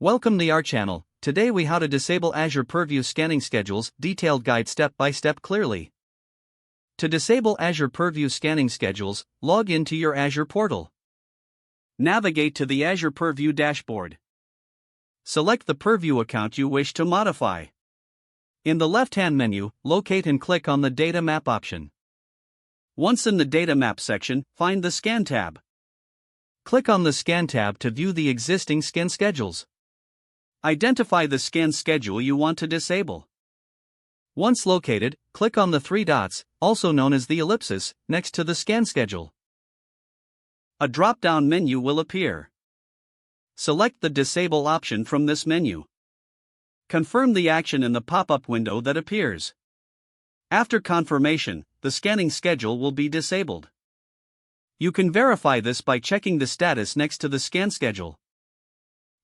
Welcome to our channel. Today we how to disable Azure Purview scanning schedules, detailed guide step by step clearly. To disable Azure Purview scanning schedules, log into your Azure portal. Navigate to the Azure Purview dashboard. Select the Purview account you wish to modify. In the left-hand menu, locate and click on the Data Map option. Once in the Data Map section, find the Scan tab. Click on the Scan tab to view the existing scan schedules. Identify the scan schedule you want to disable. Once located, click on the three dots, also known as the ellipsis, next to the scan schedule. A drop-down menu will appear. Select the Disable option from this menu. Confirm the action in the pop-up window that appears. After confirmation, the scanning schedule will be disabled. You can verify this by checking the status next to the scan schedule.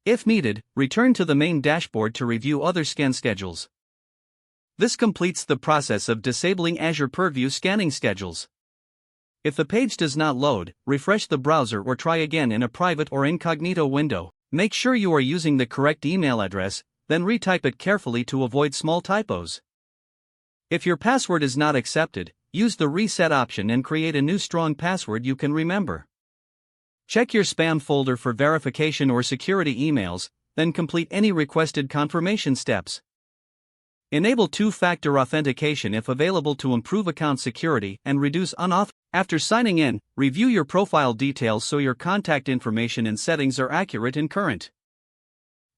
If needed, return to the main dashboard to review other scan schedules. This completes the process of disabling Azure Purview scanning schedules. If the page does not load, refresh the browser or try again in a private or incognito window. Make sure you are using the correct email address, then retype it carefully to avoid small typos. If your password is not accepted, use the reset option and create a new strong password you can remember. Check your spam folder for verification or security emails, then complete any requested confirmation steps. Enable two-factor authentication if available to improve account security and reduce unauthorized. After signing in, review your profile details so your contact information and settings are accurate and current.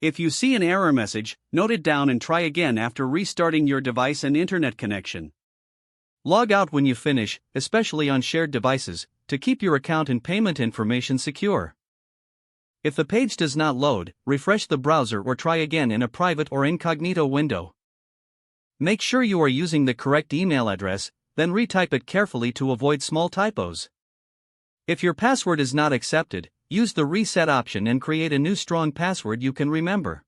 If you see an error message, note it down and try again after restarting your device and internet connection. Log out when you finish, especially on shared devices, to keep your account and payment information secure. If the page does not load, refresh the browser or try again in a private or incognito window. Make sure you are using the correct email address, then retype it carefully to avoid small typos. If your password is not accepted, use the reset option and create a new strong password you can remember.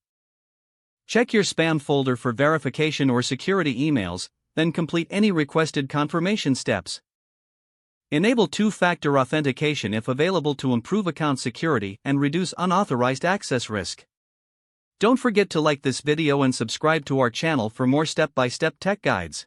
Check your spam folder for verification or security emails, then complete any requested confirmation steps. Enable two-factor authentication if available to improve account security and reduce unauthorized access risk. Don't forget to like this video and subscribe to our channel for more step-by-step tech guides.